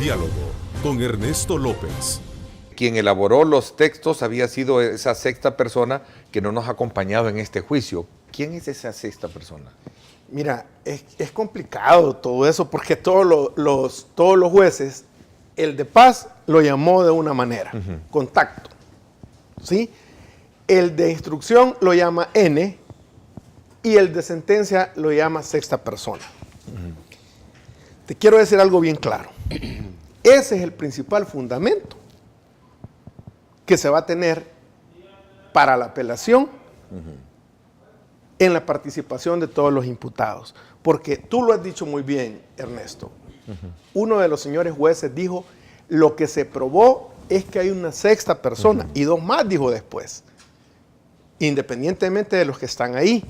Diálogo con Ernesto López. Quien elaboró los textos había sido esa sexta persona que no nos ha acompañado en este juicio. ¿Quién es esa sexta persona? Mira, es complicado todo eso porque todos los jueces, el de paz lo llamó de una manera, contacto, ¿sí? El de instrucción lo llama N y el de sentencia lo llama sexta persona. Te quiero decir algo bien claro. Ese es el principal fundamento que se va a tener para la apelación en la participación de todos los imputados. Porque tú lo has dicho muy bien, Ernesto. Uno de los señores jueces dijo, lo que se probó es que hay una sexta persona, y dos más dijo después, independientemente de los que están ahí.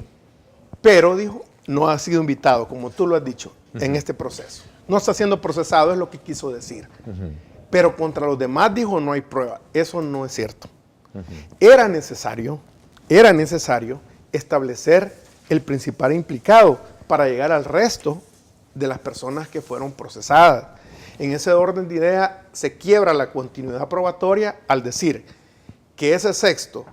Pero, dijo, no ha sido invitado, como tú lo has dicho, en este proceso. No está siendo procesado, es lo que quiso decir. Pero contra los demás, dijo, no hay prueba. Eso no es cierto. Era necesario establecer el principal implicado para llegar al resto de las personas que fueron procesadas. En ese orden de idea se quiebra la continuidad probatoria al decir que ese sexto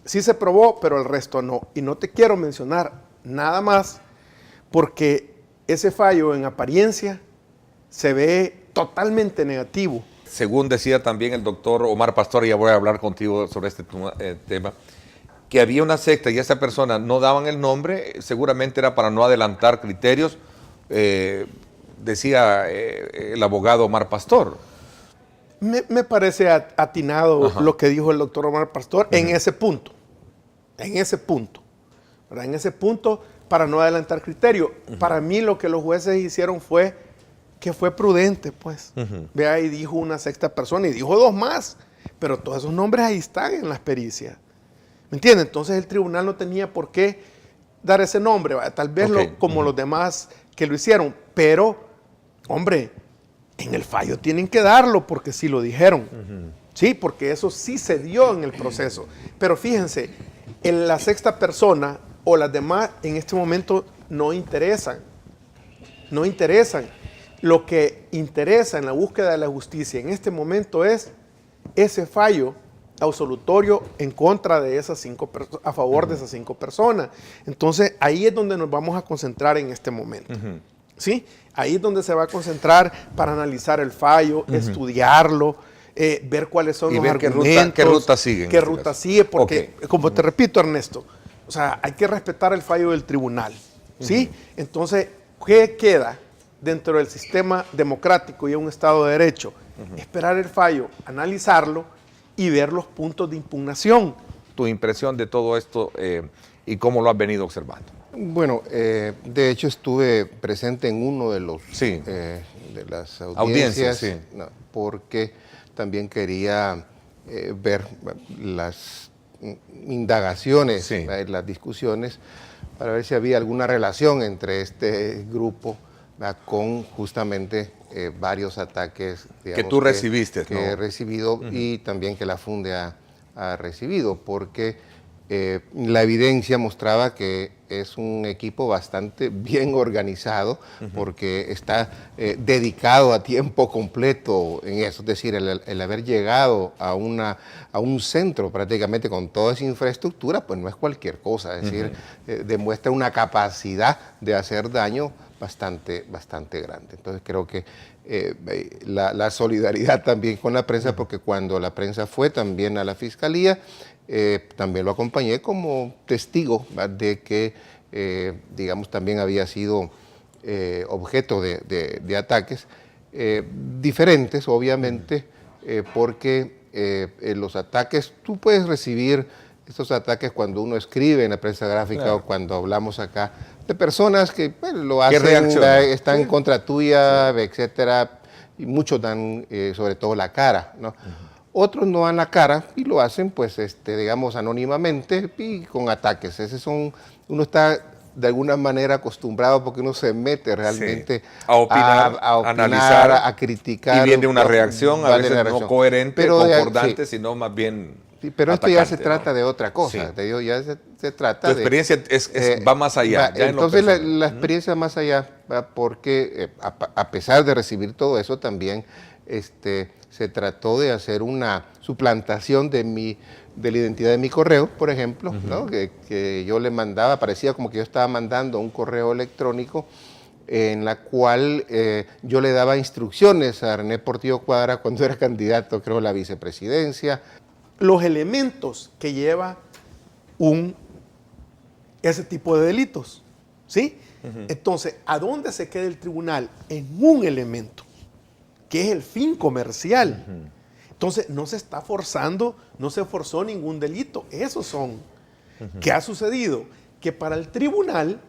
sí se probó, pero el resto no. Y no te quiero mencionar nada más porque ese fallo en apariencia se ve totalmente negativo. Según decía también el doctor Omar Pastor, y ya voy a hablar contigo sobre este tema, que había una secta y esa persona no daban el nombre, seguramente era para no adelantar criterios, decía el abogado Omar Pastor. Me parece atinado lo que dijo el doctor Omar Pastor en ese punto, ¿verdad? En ese punto, para no adelantar criterio. Para mí lo que los jueces hicieron fue que fue prudente, pues. Vea, y dijo una sexta persona y dijo dos más, pero todos esos nombres ahí están en las pericias. ¿Me entiendes? Entonces el tribunal no tenía por qué dar ese nombre, ¿verdad? Tal vez como los demás que lo hicieron, pero, hombre, en el fallo tienen que darlo porque sí lo dijeron. Sí, porque eso sí se dio en el proceso. Pero fíjense, en la sexta persona o las demás en este momento no interesan. No interesan. Lo que interesa en la búsqueda de la justicia en este momento es ese fallo absolutorio en contra de esas a favor de esas 5 personas. Entonces, ahí es donde nos vamos a concentrar en este momento. ¿Sí? Ahí es donde se va a concentrar para analizar el fallo, estudiarlo, ver cuáles son los argumentos. ¿Qué ruta sigue? ¿Qué ruta sigue? Porque, como te repito, Ernesto, o sea, hay que respetar el fallo del tribunal. ¿Sí? Entonces, ¿qué queda dentro del sistema democrático y un Estado de Derecho? Esperar el fallo, analizarlo y ver los puntos de impugnación. Tu impresión de todo esto y cómo lo has venido observando. Bueno, de hecho estuve presente en uno de los de las audiencias, no, porque también quería ver las indagaciones, las discusiones, para ver si había alguna relación entre este grupo con justamente varios ataques, digamos, que tú recibiste, que he recibido y también que la Funde ha recibido, porque la evidencia mostraba que es un equipo bastante bien organizado, porque está dedicado a tiempo completo en eso, es decir, el haber llegado a un centro prácticamente con toda esa infraestructura, pues no es cualquier cosa, es decir, demuestra una capacidad de hacer daño bastante grande. Entonces creo que la solidaridad también con la prensa, porque cuando la prensa fue también a la Fiscalía, también lo acompañé como testigo de que, digamos, también había sido objeto de ataques diferentes, obviamente, porque los ataques, tú puedes recibir estos ataques cuando uno escribe en la prensa gráfica o cuando hablamos acá, de personas que lo hacen, están en contra tuya, etcétera, y muchos dan sobre todo la cara, ¿no? Otros no dan la cara y lo hacen, pues, digamos, anónimamente y con ataques. Uno está de alguna manera acostumbrado porque uno se mete realmente a opinar, a analizar, a criticar. Y viene una reacción, a veces no coherente, concordante, sino más bien Sí, pero atacante, esto ya se trata de otra cosa. Te digo, ya se trata de... Tu experiencia va más allá. Entonces la experiencia más allá, porque a pesar de recibir todo eso, también se trató de hacer una suplantación de la identidad de mi correo, por ejemplo, ¿no? que yo le mandaba, parecía como que yo estaba mandando un correo electrónico en la cual yo le daba instrucciones a René Portillo Cuadra cuando era candidato, creo, a la vicepresidencia. Los elementos que lleva ese tipo de delitos, ¿sí? Entonces, ¿a dónde se queda el tribunal? En un elemento, que es el fin comercial. Entonces, no se está forzando, no se forzó ningún delito. Esos son. ¿Qué ha sucedido? Que para el tribunal,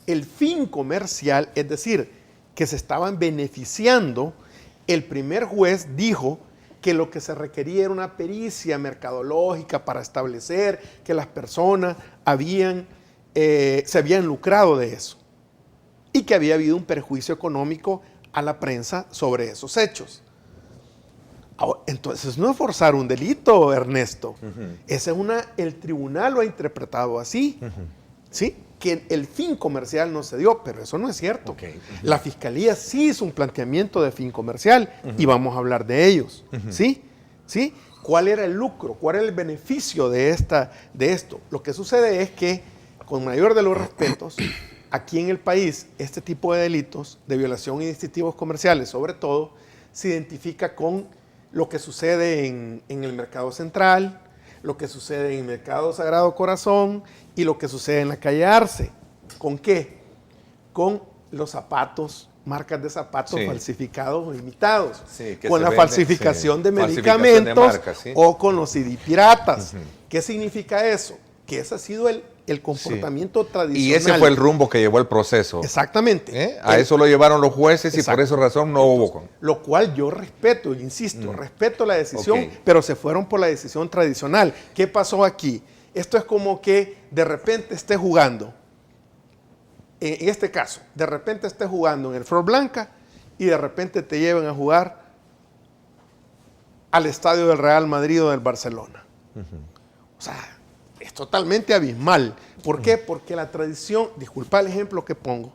el fin comercial, es decir, que se estaban beneficiando, el primer juez dijo que lo que se requería era una pericia mercadológica para establecer que las personas se habían lucrado de eso y que había habido un perjuicio económico a la prensa sobre esos hechos. Entonces no es forzar un delito, Ernesto. Esa es el tribunal lo ha interpretado así, ¿sí? Que el fin comercial no se dio, pero eso no es cierto. La Fiscalía sí hizo un planteamiento de fin comercial y vamos a hablar de ellos, ¿sí? ¿Sí? ¿Cuál era el lucro? ¿Cuál era el beneficio de esto? Lo que sucede es que, con mayor de los respetos, aquí en el país, este tipo de delitos de violación y distintivos comerciales, sobre todo, se identifica con lo que sucede en el Mercado Central, lo que sucede en el Mercado Sagrado Corazón y lo que sucede en la calle Arce. ¿Con qué? Con los zapatos, marcas de zapatos falsificados o imitados, con la falsificación de medicamentos de marca, o con los CD piratas. ¿Qué significa eso? Que ese ha sido el comportamiento tradicional. Y ese fue el rumbo que llevó el proceso. Exactamente. A eso lo llevaron los jueces y por esa razón no hubo. Lo cual yo respeto, insisto, respeto la decisión, pero se fueron por la decisión tradicional. ¿Qué pasó aquí? Esto es como que de repente esté jugando, en este caso, de repente esté jugando en el Flor Blanca y de repente te lleven a jugar al estadio del Real Madrid o del Barcelona. O sea, es totalmente abismal. ¿Por qué? Porque la tradición, disculpa el ejemplo que pongo,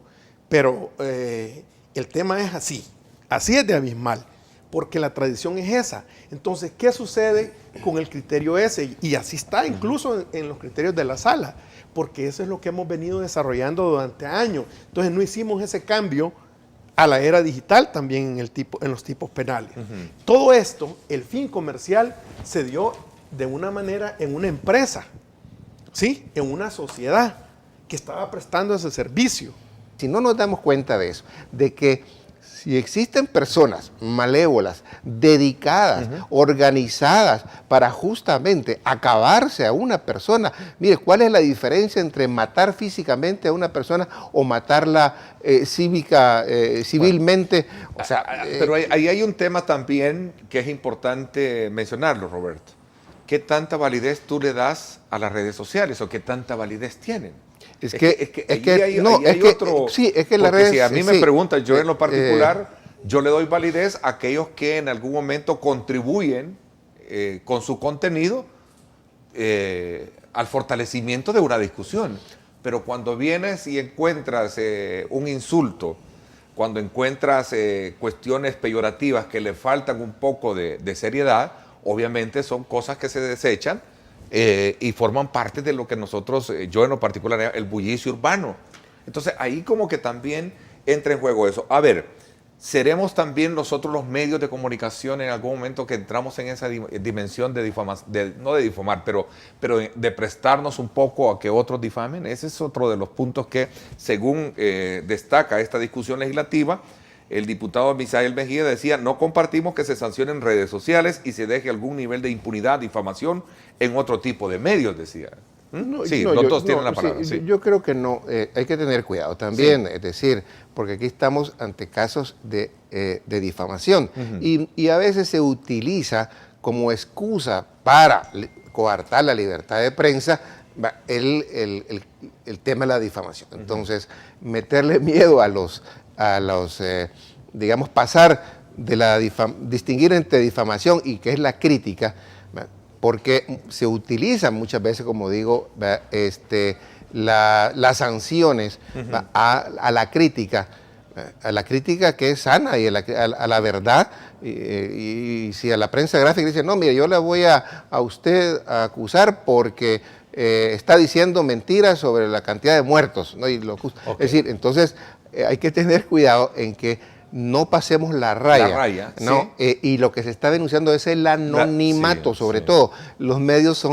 pero el tema es así es de abismal, porque la tradición es esa. Entonces, ¿qué sucede con el criterio ese? Y así está incluso en los criterios de la sala, porque eso es lo que hemos venido desarrollando durante años. Entonces, no hicimos ese cambio a la era digital también en los tipos penales. Todo esto, el fin comercial, se dio de una manera en una empresa, ¿sí? En una sociedad que estaba prestando ese servicio. Si no nos damos cuenta de eso, de que si existen personas malévolas, dedicadas, organizadas para justamente acabarse a una persona, mire, ¿cuál es la diferencia entre matar físicamente a una persona o matarla civilmente? O sea, pero ahí hay un tema también que es importante mencionarlo, Roberto. ¿Qué tanta validez tú le das a las redes sociales o qué tanta validez tienen? Es que las redes, si a mí me preguntan, yo en lo particular, yo le doy validez a aquellos que en algún momento contribuyen con su contenido al fortalecimiento de una discusión. Pero cuando vienes y encuentras un insulto, cuando encuentras cuestiones peyorativas que le faltan un poco de seriedad, obviamente son cosas que se desechan y forman parte de lo que nosotros, yo en lo particular, el bullicio urbano. Entonces ahí como que también entra en juego eso. A ver, ¿seremos también nosotros los medios de comunicación en algún momento que entramos en esa dimensión de difamar, no de difamar, pero de prestarnos un poco a que otros difamen? Ese es otro de los puntos que, según destaca esta discusión legislativa, el diputado Misael Mejía decía: no compartimos que se sancionen redes sociales y se deje algún nivel de impunidad, difamación en otro tipo de medios, decía. Todos tienen la palabra. Yo creo que no, hay que tener cuidado también, es decir, porque aquí estamos ante casos de difamación y a veces se utiliza como excusa para coartar la libertad de prensa el tema de la difamación. Entonces, meterle miedo a los digamos, pasar de distinguir entre difamación y que es la crítica, porque se utilizan muchas veces, como digo, las sanciones a la crítica a la crítica que es sana y a la verdad. Y si a la prensa gráfica dice, no, mire, yo le voy a usted a acusar porque está diciendo mentiras sobre la cantidad de muertos, ¿no? Es decir, entonces hay que tener cuidado en que no pasemos la raya, ¿no? Sí. Y lo que se está denunciando es el anonimato, sobre todo. Los medios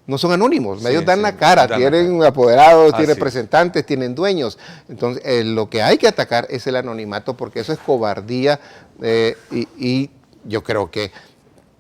no son anónimos, los medios dan la cara, tienen apoderados, tienen representantes, tienen dueños. Entonces, lo que hay que atacar es el anonimato, porque eso es cobardía y yo creo que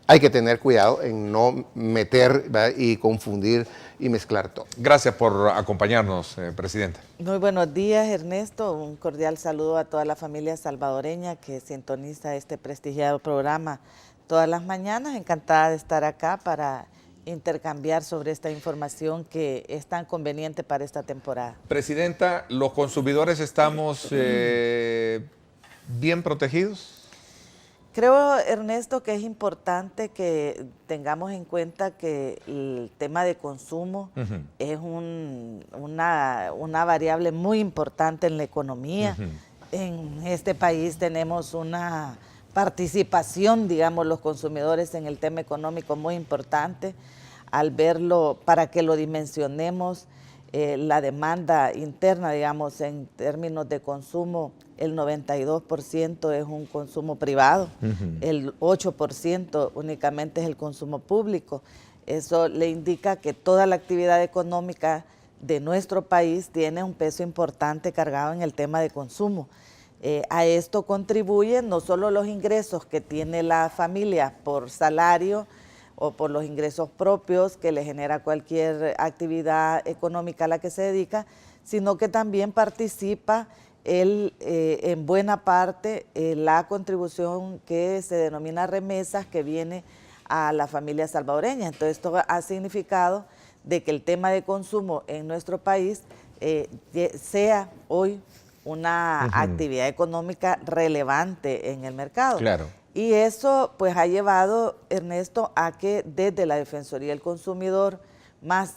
hay que tener cuidado en no meter, ¿verdad?, y confundir y mezclar todo. Gracias por acompañarnos, Presidenta. Muy buenos días, Ernesto. Un cordial saludo a toda la familia salvadoreña que sintoniza este prestigiado programa todas las mañanas. Encantada de estar acá para intercambiar sobre esta información que es tan conveniente para esta temporada. Presidenta, ¿los consumidores estamos bien protegidos? Creo, Ernesto, que es importante que tengamos en cuenta que el tema de consumo es una variable muy importante en la economía. En este país tenemos una participación, digamos, los consumidores en el tema económico muy importante. Al verlo, para que lo dimensionemos, la demanda interna, digamos, en términos de consumo, el 92% es un consumo privado, el 8% únicamente es el consumo público. Eso le indica que toda la actividad económica de nuestro país tiene un peso importante cargado en el tema de consumo. A esto contribuyen no solo los ingresos que tiene la familia por salario o por los ingresos propios que le genera cualquier actividad económica a la que se dedica, sino que también participa en buena parte la contribución que se denomina remesas que viene a la familia salvadoreña. Entonces esto ha significado de que el tema de consumo en nuestro país sea hoy una actividad económica relevante en el mercado. Claro. Y eso pues ha llevado, Ernesto, a que desde la Defensoría del Consumidor más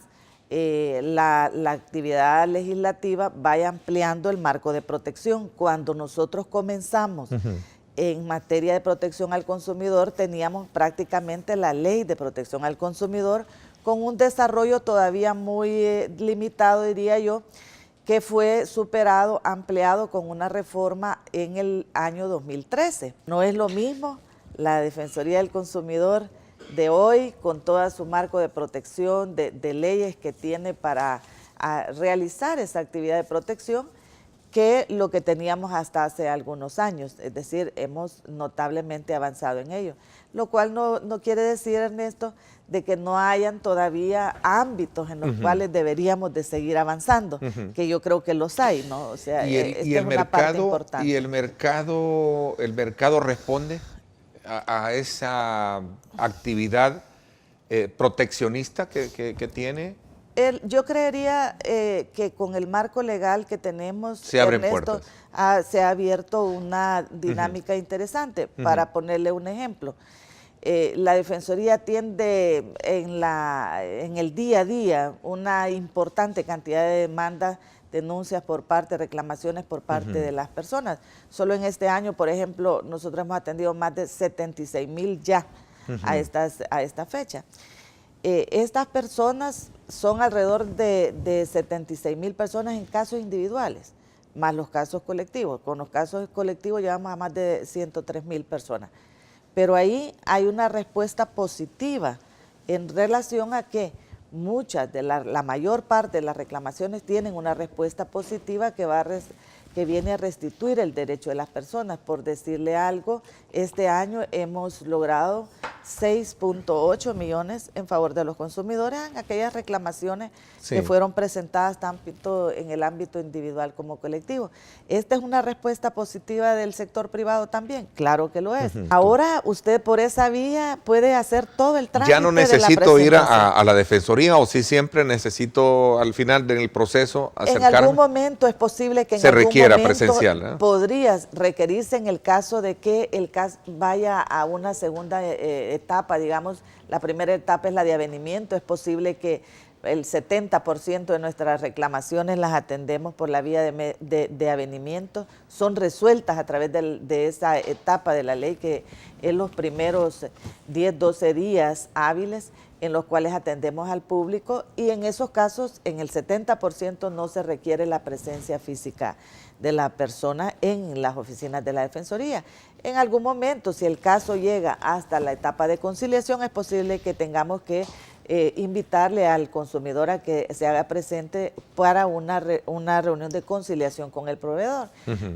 la actividad legislativa vaya ampliando el marco de protección. Cuando nosotros comenzamos en materia de protección al consumidor, teníamos prácticamente la Ley de Protección al Consumidor con un desarrollo todavía muy limitado, diría yo, que fue superado, ampliado con una reforma en el año 2013. No es lo mismo la Defensoría del Consumidor de hoy, con todo su marco de protección, de leyes que tiene para realizar esa actividad de protección, que lo que teníamos hasta hace algunos años. Es decir, hemos notablemente avanzado en ello. Lo cual no quiere decir, Ernesto, de que no hayan todavía ámbitos en los cuales deberíamos de seguir avanzando, que yo creo que los hay, ¿no? O sea, y el mercado responde a esa actividad proteccionista que tiene. Yo creería que con el marco legal que tenemos, se abren Ernesto, puertas. Se ha abierto una dinámica interesante. Para ponerle un ejemplo, la Defensoría atiende en el día a día una importante cantidad de demandas, denuncias por parte, reclamaciones por parte de las personas. Solo en este año, por ejemplo, nosotros hemos atendido más de 76,000 ya a esta fecha. Estas personas son alrededor de 76,000 personas en casos individuales, más los casos colectivos. Con los casos colectivos llevamos a más de 103,000 personas. Pero ahí hay una respuesta positiva en relación a que muchas la mayor parte de las reclamaciones tienen una respuesta positiva que viene a restituir el derecho de las personas. Por decirle algo, este año hemos logrado 6.8 millones en favor de los consumidores en aquellas reclamaciones que fueron presentadas tanto en el ámbito individual como colectivo. ¿Esta es una respuesta positiva del sector privado también? Claro que lo es. Ahora usted por esa vía puede hacer todo el trámite. ¿Ya no necesito ir a la Defensoría o sí siempre necesito al final del proceso acercarme? En algún momento es posible que en algún requiera momento presencial, podría requerirse en el caso de que el caso vaya a una segunda etapa, digamos. La primera etapa es la de avenimiento. Es posible que el 70% de nuestras reclamaciones las atendemos por la vía de avenimiento, son resueltas a través de esa etapa de la ley que es los primeros 10, 12 días hábiles en los cuales atendemos al público, y en esos casos, en el 70% no se requiere la presencia física de la persona en las oficinas de la Defensoría. En algún momento, si el caso llega hasta la etapa de conciliación, es posible que tengamos que invitarle al consumidor a que se haga presente para una reunión de conciliación con el proveedor.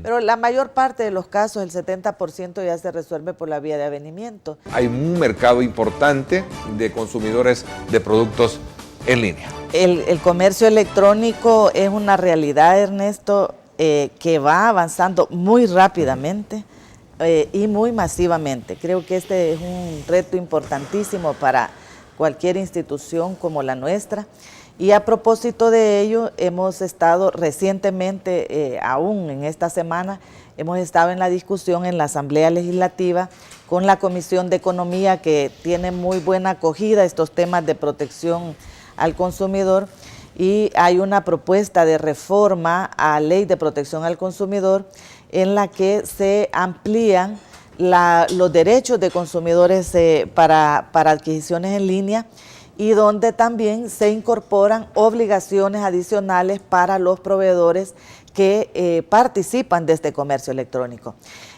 Pero la mayor parte de los casos, el 70% ya se resuelve por la vía de avenimiento. Hay un mercado importante de consumidores de productos en línea. El comercio electrónico es una realidad, Ernesto, que va avanzando muy rápidamente y muy masivamente. Creo que este es un reto importantísimo para cualquier institución como la nuestra, y a propósito de ello hemos estado recientemente, aún en esta semana, hemos estado en la discusión en la Asamblea Legislativa con la Comisión de Economía, que tiene muy buena acogida estos temas de protección al consumidor, y hay una propuesta de reforma a Ley de Protección al Consumidor en la que se amplían los derechos de consumidores para adquisiciones en línea, y donde también se incorporan obligaciones adicionales para los proveedores que participan de este comercio electrónico.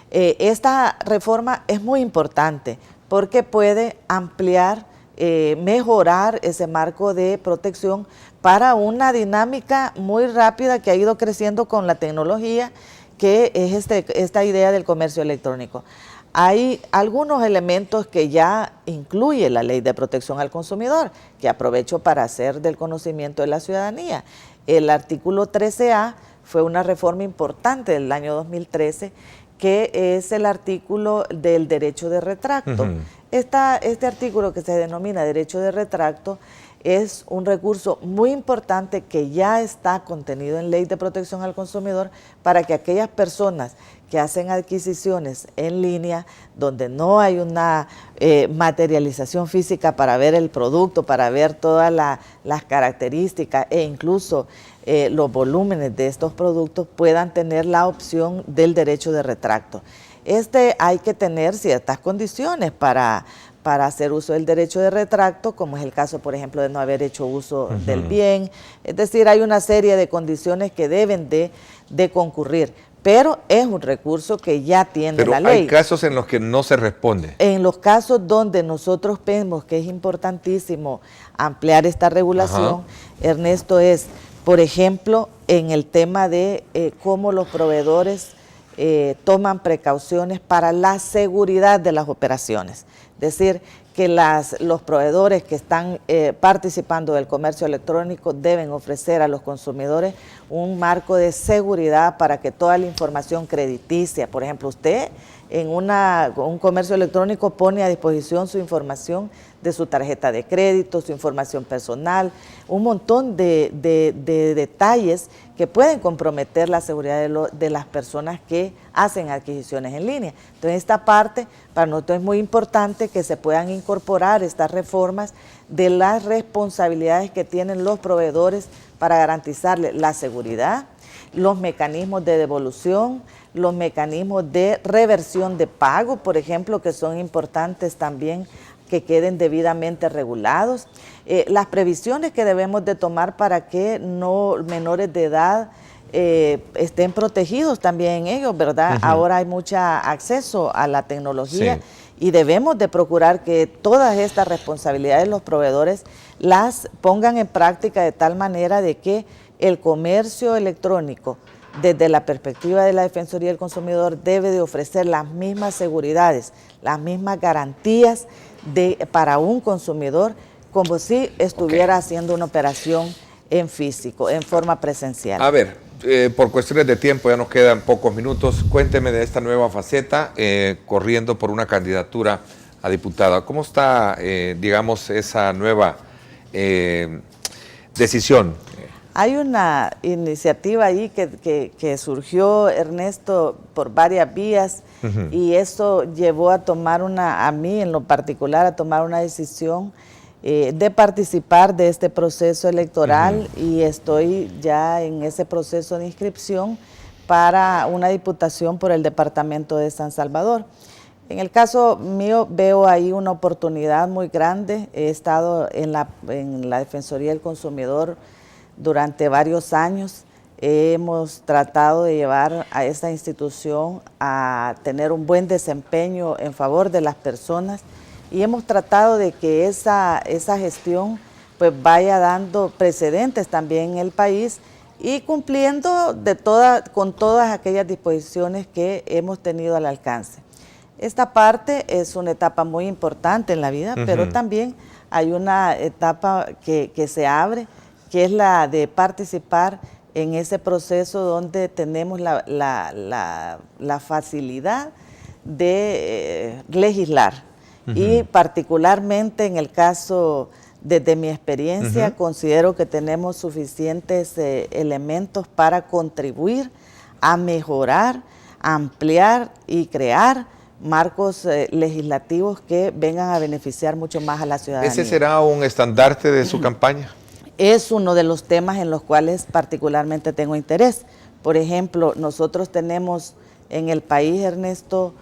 Esta reforma es muy importante porque puede ampliar, mejorar ese marco de protección para una dinámica muy rápida que ha ido creciendo con la tecnología, que es esta idea del comercio electrónico. Hay algunos elementos que ya incluye la Ley de Protección al Consumidor, que aprovecho para hacer del conocimiento de la ciudadanía. El artículo 13A fue una reforma importante del año 2013, que es el artículo del derecho de retracto. Este artículo, que se denomina derecho de retracto, es un recurso muy importante que ya está contenido en Ley de Protección al Consumidor, para que aquellas personas que hacen adquisiciones en línea donde no hay una materialización física para ver el producto, para ver todas las características e incluso los volúmenes de estos productos, puedan tener la opción del derecho de retracto. Hay que tener ciertas condiciones para hacer uso del derecho de retracto, como es el caso, por ejemplo, de no haber hecho uso del bien. Es decir, hay una serie de condiciones que deben de concurrir, pero es un recurso que ya tiene la ley. Pero hay casos en los que no se responde. En los casos donde nosotros vemos que es importantísimo ampliar esta regulación, Ernesto, es, por ejemplo, en el tema de cómo los proveedores toman precauciones para la seguridad de las operaciones. Es decir, que los proveedores que están participando del comercio electrónico deben ofrecer a los consumidores un marco de seguridad para que toda la información crediticia, por ejemplo, usted en un comercio electrónico pone a disposición su información de su tarjeta de crédito, su información personal, un montón de detalles que pueden comprometer la seguridad de las personas que hacen adquisiciones en línea. Entonces, esta parte para nosotros es muy importante, que se puedan incorporar estas reformas de las responsabilidades que tienen los proveedores para garantizarle la seguridad, los mecanismos de devolución, los mecanismos de reversión de pago, por ejemplo, que son importantes también que queden debidamente regulados, las previsiones que debemos de tomar para que menores de edad estén protegidos también ellos, ¿verdad? Ahora hay mucho acceso a la tecnología, y debemos de procurar que todas estas responsabilidades los proveedores las pongan en práctica de tal manera de que el comercio electrónico, desde la perspectiva de la Defensoría del Consumidor, debe de ofrecer las mismas seguridades, las mismas garantías para un consumidor, como si estuviera haciendo una operación en físico, en forma presencial. A ver, por cuestiones de tiempo, ya nos quedan pocos minutos. Cuénteme de esta nueva faceta, corriendo por una candidatura a diputada. ¿Cómo está, digamos, esa nueva decisión? Hay una iniciativa ahí que surgió, Ernesto, por varias vías, y eso llevó a tomar a mí en lo particular, a tomar una decisión de participar de este proceso electoral y estoy ya en ese proceso de inscripción para una diputación por el departamento de San Salvador. En el caso mío veo ahí una oportunidad muy grande. He estado en la Defensoría del Consumidor durante varios años. Hemos tratado de llevar a esta institución a tener un buen desempeño en favor de las personas y hemos tratado de que esa gestión pues vaya dando precedentes también en el país y cumpliendo con todas aquellas disposiciones que hemos tenido al alcance. Esta parte es una etapa muy importante en la vida, pero también hay una etapa que se abre, que es la de participar en ese proceso donde tenemos la facilidad de legislar. Y particularmente en el caso, desde mi experiencia, considero que tenemos suficientes elementos para contribuir a mejorar, ampliar y crear marcos legislativos que vengan a beneficiar mucho más a la ciudadanía. ¿Ese será un estandarte de su campaña? Es uno de los temas en los cuales particularmente tengo interés. Por ejemplo, nosotros tenemos en el país, Ernesto,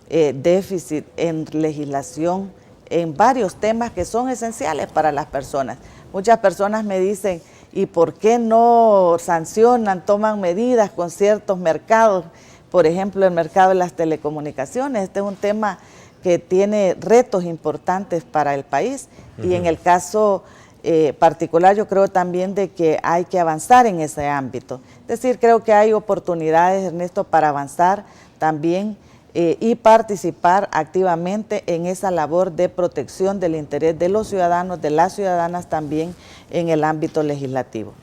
déficit en legislación en varios temas que son esenciales para las personas. Muchas personas me dicen, ¿y por qué no sancionan, toman medidas con ciertos mercados? Por ejemplo, el mercado de las telecomunicaciones. Este es un tema que tiene retos importantes para el país y en el caso particular yo creo también de que hay que avanzar en ese ámbito. Es decir, creo que hay oportunidades, Ernesto, para avanzar también y participar activamente en esa labor de protección del interés de los ciudadanos, de las ciudadanas también en el ámbito legislativo.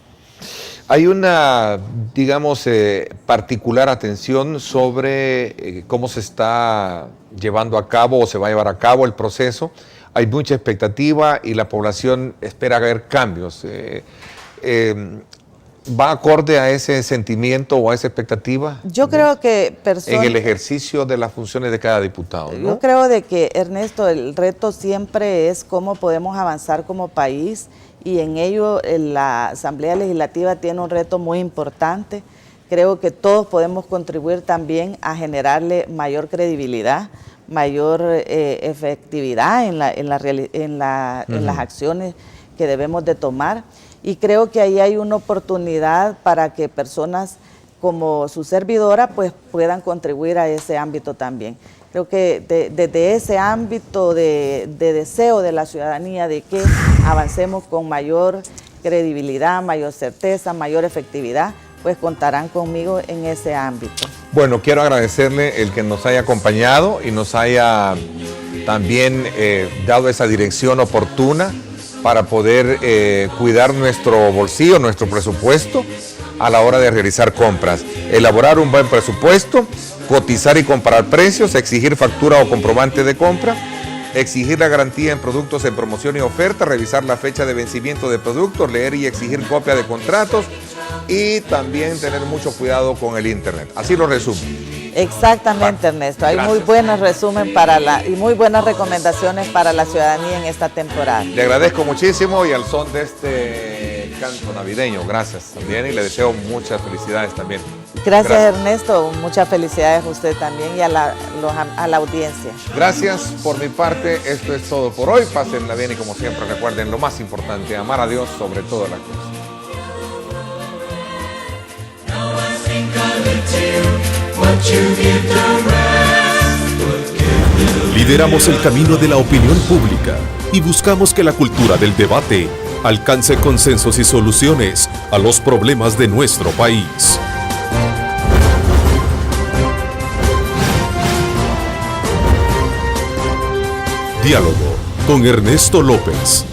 Hay una, digamos, particular atención sobre cómo se está llevando a cabo o se va a llevar a cabo el proceso. Hay mucha expectativa y la población espera ver cambios. ¿Va acorde a ese sentimiento o a esa expectativa? Yo creo que en el ejercicio de las funciones de cada diputado, ¿no? Yo creo de que, Ernesto, el reto siempre es cómo podemos avanzar como país y en ello la Asamblea Legislativa tiene un reto muy importante. Creo que todos podemos contribuir también a generarle mayor credibilidad, mayor efectividad en las acciones que debemos de tomar. Y creo que ahí hay una oportunidad para que personas como su servidora pues puedan contribuir a ese ámbito también. Creo que desde ese ámbito de deseo de la ciudadanía de que avancemos con mayor credibilidad, mayor certeza, mayor efectividad, pues contarán conmigo en ese ámbito. Bueno, quiero agradecerle el que nos haya acompañado y nos haya también dado esa dirección oportuna para poder cuidar nuestro bolsillo, nuestro presupuesto a la hora de realizar compras. Elaborar un buen presupuesto, cotizar y comparar precios, exigir factura o comprobante de compra, exigir la garantía en productos en promoción y oferta, revisar la fecha de vencimiento de productos, leer y exigir copia de contratos y también tener mucho cuidado con el internet. Así lo resumo. Exactamente, Ernesto. Hay muy buenos resumen y muy buenas recomendaciones para la ciudadanía en esta temporada. Le agradezco muchísimo y al son de este canto navideño, gracias también y le deseo muchas felicidades también. Gracias, Ernesto. Muchas felicidades a usted también y a la audiencia. Gracias por mi parte. Esto es todo por hoy. Pásenla bien y como siempre recuerden lo más importante, amar a Dios sobre todas las cosas. Lideramos el camino de la opinión pública y buscamos que la cultura del debate alcance consensos y soluciones a los problemas de nuestro país. Diálogo con Ernesto López.